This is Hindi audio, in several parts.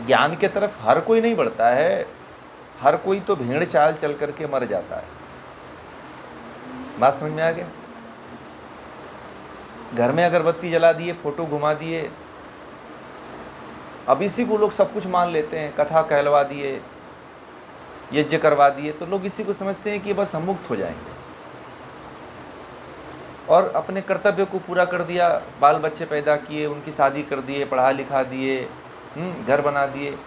ज्ञान के तरफ हर कोई नहीं बढ़ता है, हर कोई तो भेड़ चाल चल करके मर जाता है। बात समझ में आ गया? घर में अगरबत्ती जला दिए, फोटो घुमा दिए, अब इसी को लोग सब कुछ मान लेते हैं, कथा कहलवा दिए, यज्ञ करवा दिए, तो लोग इसी को समझते हैं कि बस हम मुक्त हो जाएंगे, और अपने कर्तव्य को पूरा कर दिया, बाल बच्चे पैदा किए, उनकी शादी कर दिए, पढ़ा लिखा दिए, घर बना दिए,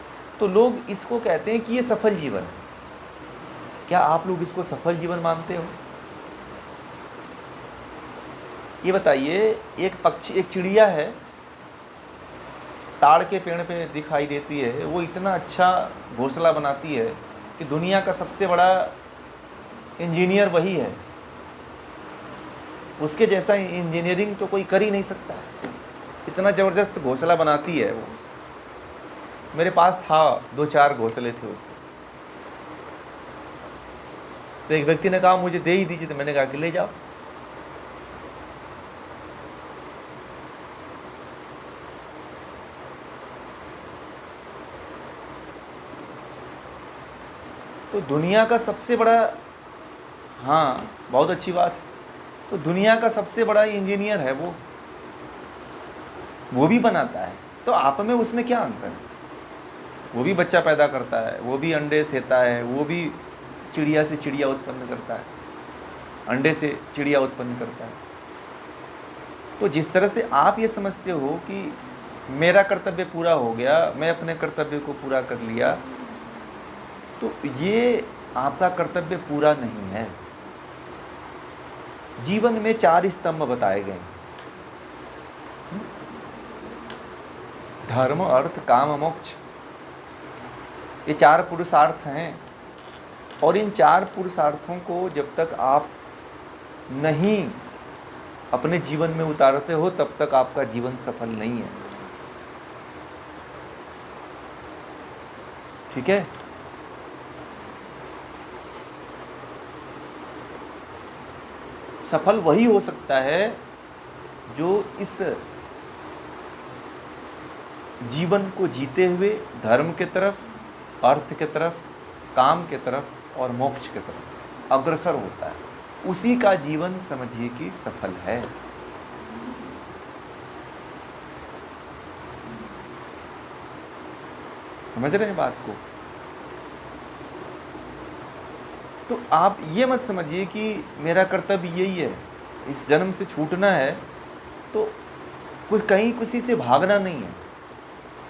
तो लोग इसको कहते हैं कि ये सफल जीवन है। क्या आप लोग इसको सफल जीवन मानते हो? ये बताइए, एक पक्षी, एक चिड़िया है, ताड़ के पेड़ पे दिखाई देती है, वो इतना अच्छा घोंसला बनाती है कि दुनिया का सबसे बड़ा इंजीनियर वही है, उसके जैसा इंजीनियरिंग तो कोई कर ही नहीं सकता, इतना ज़बरदस्त घोंसला बनाती है वो। मेरे पास था 2-4 घोंसले थे उसके, तो एक व्यक्ति ने कहा मुझे दे ही दीजिए, तो मैंने कहा कि ले जाओ। तो दुनिया का सबसे बड़ा, हाँ बहुत अच्छी बात है, तो दुनिया का सबसे बड़ा इंजीनियर है वो भी बनाता है, तो आप में उसमें क्या अंतर है? वो भी बच्चा पैदा करता है, वो भी अंडे सेता है, वो भी चिड़िया से चिड़िया उत्पन्न करता है, अंडे से चिड़िया उत्पन्न करता है। तो जिस तरह से आप ये समझते हो कि मेरा कर्तव्य पूरा हो गया, मैं अपने कर्तव्य को पूरा कर लिया, तो ये आपका कर्तव्य पूरा नहीं है। जीवन में 4 स्तंभ बताए गए, धर्म, अर्थ, काम, मोक्ष। ये 4 पुरुषार्थ हैं, और इन 4 पुरुषार्थों को जब तक आप नहीं अपने जीवन में उतारते हो, तब तक आपका जीवन सफल नहीं है। ठीक है? सफल वही हो सकता है जो इस जीवन को जीते हुए धर्म के तरफ, अर्थ के तरफ, काम के तरफ और मोक्ष के तरफ अग्रसर होता है, उसी का जीवन समझिए कि सफल है। समझ रहे हैं बात को? तो आप ये मत समझिए कि मेरा कर्तव्य यही है, इस जन्म से छूटना है, तो कुछ कहीं किसी से भागना नहीं है।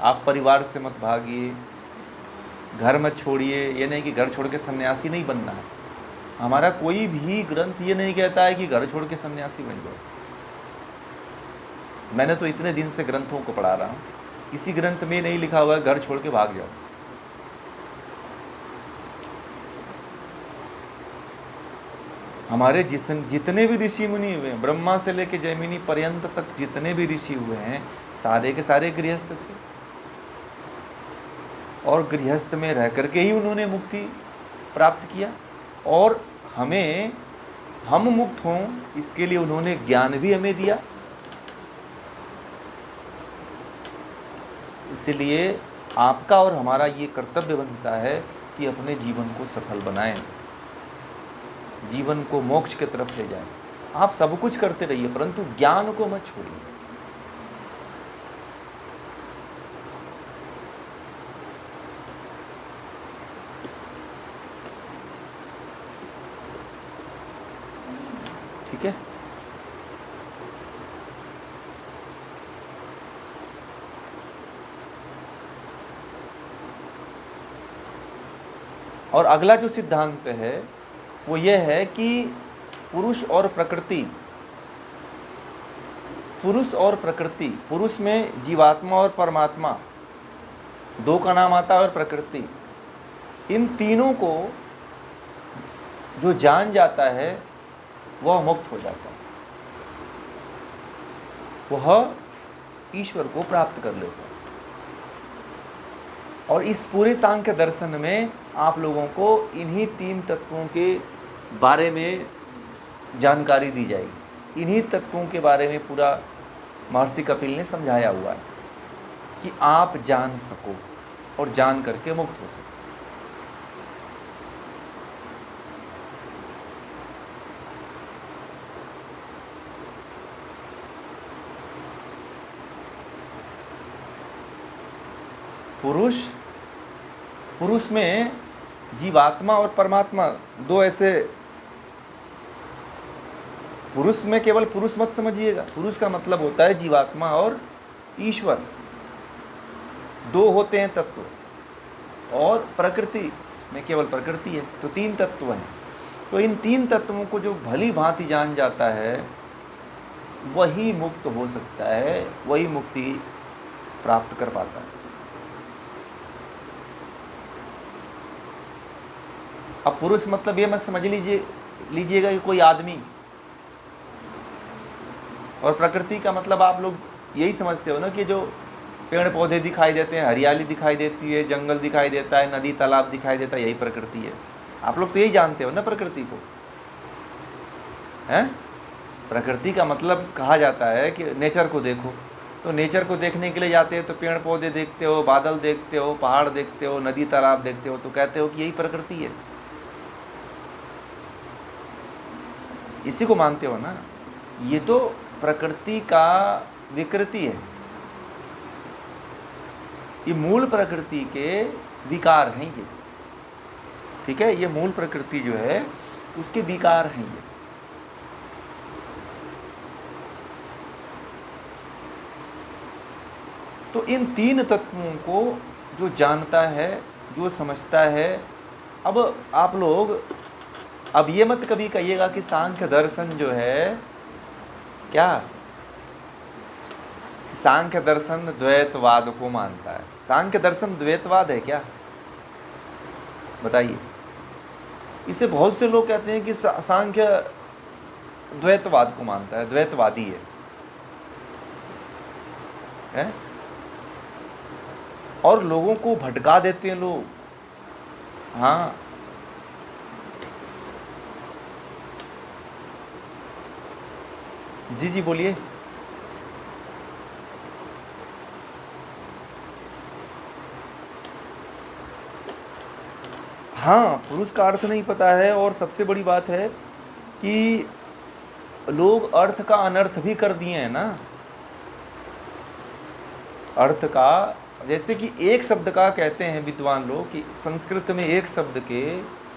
आप परिवार से मत भागिए, घर मत छोड़िए, ये नहीं कि घर छोड़ के सन्यासी नहीं बनना है। हमारा कोई भी ग्रंथ ये नहीं कहता है कि घर छोड़ के सन्यासी बन जाओ। मैंने तो इतने दिन से ग्रंथों को पढ़ा रहा हूँ, किसी ग्रंथ में नहीं लिखा हुआ है घर छोड़ के भाग जाओ। हमारे जितने भी ऋषि मुनि हुए हैं, ब्रह्मा से लेकर जैमिनी पर्यंत तक जितने भी ऋषि हुए हैं, सारे के सारे गृहस्थ थे, और गृहस्थ में रह करके ही उन्होंने मुक्ति प्राप्त किया। और हम मुक्त हों, इसके लिए उन्होंने ज्ञान भी हमें दिया। इसलिए आपका और हमारा ये कर्तव्य बनता है कि अपने जीवन को सफल बनाएं, जीवन को मोक्ष की तरफ ले जाएं। आप सब कुछ करते रहिए, परंतु ज्ञान को मत छोड़िए। ठीक है? और अगला जो सिद्धांत है वो यह है कि पुरुष और प्रकृति, पुरुष में जीवात्मा और परमात्मा दो का नाम आता है, और प्रकृति, इन तीनों को जो जान जाता है वह मुक्त हो जाता है, वह ईश्वर को प्राप्त कर लेता है। और इस पूरे सांख्य दर्शन में आप लोगों को इन्हीं 3 तत्वों के बारे में जानकारी दी जाएगी। इन्हीं तत्वों के बारे में पूरा महर्षि कपिल ने समझाया हुआ है कि आप जान सको। और जान करके मुक्त हो सकते। पुरुष में जीवात्मा और परमात्मा दो ऐसे, पुरुष में केवल पुरुष मत समझिएगा। पुरुष का मतलब होता है जीवात्मा और ईश्वर, दो होते हैं तत्व। और प्रकृति में केवल प्रकृति है, तो तीन तत्व हैं। तो इन तीन तत्वों को जो भली भांति जान जाता है वही मुक्त हो सकता है, वही मुक्ति प्राप्त कर पाता है। अब पुरुष मतलब ये मत समझ लीजिएगा कि कोई आदमी, और प्रकृति का मतलब आप लोग यही समझते हो ना कि जो पेड़ पौधे दिखाई देते हैं, हरियाली दिखाई देती है, जंगल दिखाई देता है, नदी तालाब दिखाई देता है, यही प्रकृति है। आप लोग तो यही जानते हो ना प्रकृति को, हैं? प्रकृति का मतलब कहा जाता है कि नेचर को देखो, तो नेचर को देखने के लिए जाते हैं तो पेड़ पौधे देखते हो, बादल देखते हो, पहाड़ देखते हो, नदी तालाब देखते हो, तो कहते हो कि यही प्रकृति है। इसी को मानते हो ना। ये तो प्रकृति का विकृति है, ये मूल प्रकृति के विकार हैं ये, ठीक है? ये मूल प्रकृति जो है उसके विकार हैं ये। तो इन तीन तत्वों को जो जानता है, जो समझता है, अब आप लोग अब ये मत कभी कहिएगा कि सांख्य दर्शन जो है क्या, सांख्य दर्शन द्वैतवाद को मानता है। सांख्य दर्शन द्वैतवाद है क्या? बताइए। इसे बहुत से लोग कहते हैं कि सांख्य द्वैतवाद को मानता है, द्वैतवादी है? और लोगों को भटका देते हैं लोग। हाँ, जी जी बोलिए। हाँ, पुरुष का अर्थ नहीं पता है, और सबसे बड़ी बात है कि लोग अर्थ का अनर्थ भी कर दिए हैं ना। अर्थ का, जैसे कि एक शब्द का कहते हैं विद्वान लोग कि संस्कृत में एक शब्द के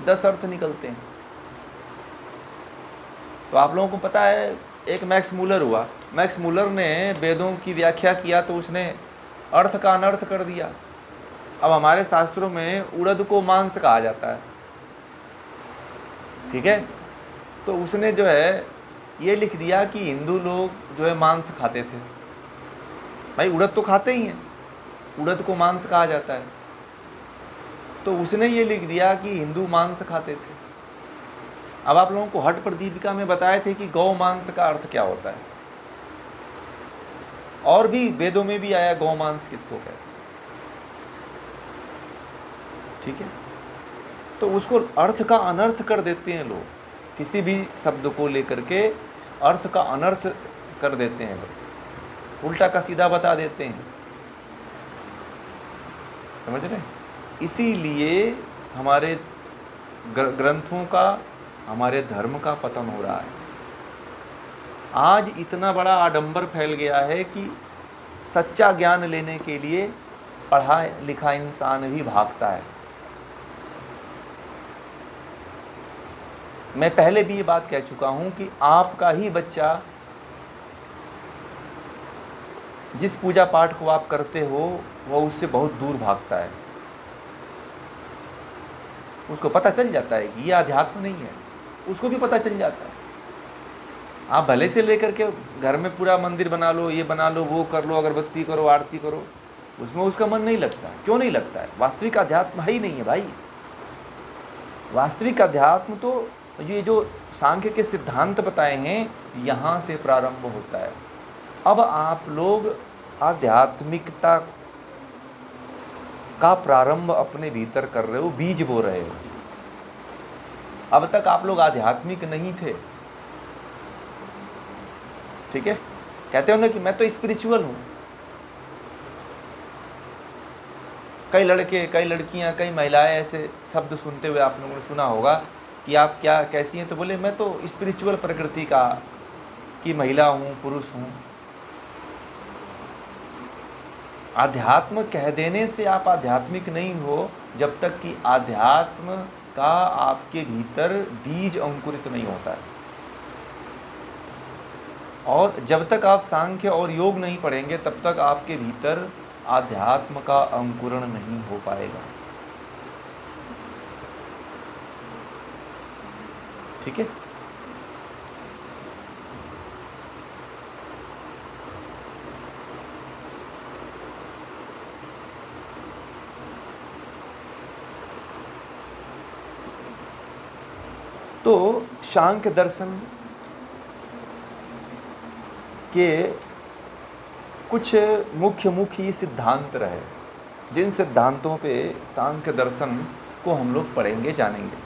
10 अर्थ निकलते हैं। तो आप लोगों को पता है, एक मैक्स मूलर हुआ, मैक्स मूलर ने वेदों की व्याख्या किया तो उसने अर्थ का अनर्थ कर दिया। अब हमारे शास्त्रों में उड़द को मांस कहा जाता है, ठीक है? तो उसने जो है ये लिख दिया कि हिंदू लोग जो है मांस खाते थे। भाई उड़द तो खाते ही हैं, उड़द को मांस कहा जाता है। तो उसने ये लिख दिया कि हिंदू मांस खाते थे। अब आप लोगों को हठ प्रदीपिका में बताए थे कि गौ मांस का अर्थ क्या होता है, और भी वेदों में भी आया गौ मांस किसको कहते हैं, ठीक है? तो उसको अर्थ का अनर्थ कर देते हैं लोग, किसी भी शब्द को लेकर के अर्थ का अनर्थ कर देते हैं लोग, उल्टा का सीधा बता देते हैं, समझ रहे? इसीलिए हमारे ग्रंथों का, हमारे धर्म का पतन हो रहा है। आज इतना बड़ा आडंबर फैल गया है कि सच्चा ज्ञान लेने के लिए पढ़ा लिखा इंसान भी भागता है। मैं पहले भी ये बात कह चुका हूं कि आपका ही बच्चा, जिस पूजा पाठ को आप करते हो वह उससे बहुत दूर भागता है। उसको पता चल जाता है कि ये अध्यात्म नहीं है, उसको भी पता चल जाता है। आप भले से लेकर के घर में पूरा मंदिर बना लो, ये बना लो, वो कर लो, अगरबत्ती करो, आरती करो, उसमें उसका मन नहीं लगता। क्यों नहीं लगता है? वास्तविक अध्यात्म है ही नहीं है भाई। वास्तविक अध्यात्म तो ये जो सांख्य के सिद्धांत बताए हैं यहाँ से प्रारंभ होता है। अब आप लोग आध्यात्मिकता का प्रारंभ अपने भीतर कर रहे हो, बीज बो रहे हो। अब तक आप लोग आध्यात्मिक नहीं थे, ठीक है? कहते हो ना कि मैं तो स्पिरिचुअल हूं, कई लड़के, कई लड़कियां, कई महिलाएं ऐसे शब्द सुनते हुए आप लोगों ने सुना होगा कि आप क्या कैसी हैं, तो बोले मैं तो स्पिरिचुअल प्रकृति का कि महिला हूँ, पुरुष हूँ। आध्यात्म कह देने से आप आध्यात्मिक नहीं हो जब तक कि आध्यात्म का आपके भीतर बीज अंकुरित नहीं होता है। और जब तक आप सांख्य और योग नहीं पढ़ेंगे तब तक आपके भीतर आध्यात्म का अंकुरण नहीं हो पाएगा। ठीक है। तो सांख्य दर्शन के कुछ मुख्य सिद्धांत रहे, जिन सिद्धांतों पे सांख्य दर्शन को हम लोग पढ़ेंगे, जानेंगे।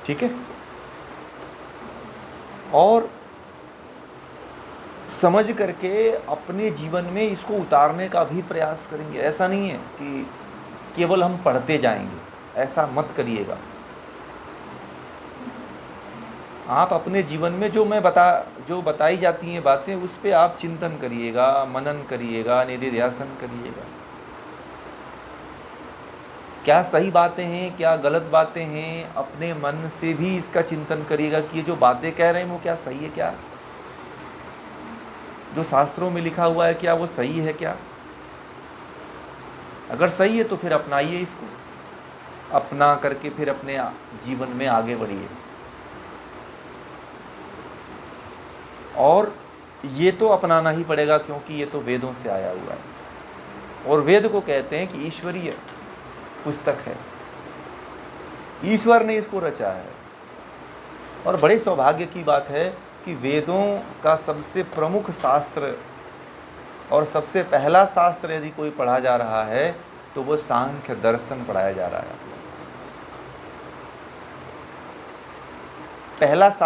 ठीक है। और समझ करके अपने जीवन में इसको उतारने का भी प्रयास करेंगे। ऐसा नहीं है कि केवल हम पढ़ते जाएंगे, ऐसा मत करिएगा। आप अपने जीवन में जो बताई जाती हैं बातें, उस पे आप चिंतन करिएगा, मनन करिएगा, निधिध्यासन करिएगा। क्या सही बातें हैं, क्या गलत बातें हैं, अपने मन से भी इसका चिंतन करिएगा कि ये जो बातें कह रहे हैं वो क्या सही है, क्या जो शास्त्रों में लिखा हुआ है क्या वो सही है क्या। अगर सही है तो फिर अपनाइए इसको, अपना करके फिर अपने जीवन में आगे बढ़िए। और ये तो अपनाना ही पड़ेगा क्योंकि ये तो वेदों से आया हुआ है, और वेद को कहते हैं कि ईश्वरीय पुस्तक है, ईश्वर ने इसको रचा है। और बड़े सौभाग्य की बात है कि वेदों का सबसे प्रमुख शास्त्र और सबसे पहला शास्त्र यदि कोई पढ़ा जा रहा है तो वो सांख्य दर्शन पढ़ाया जा रहा है। पहला शास्त्र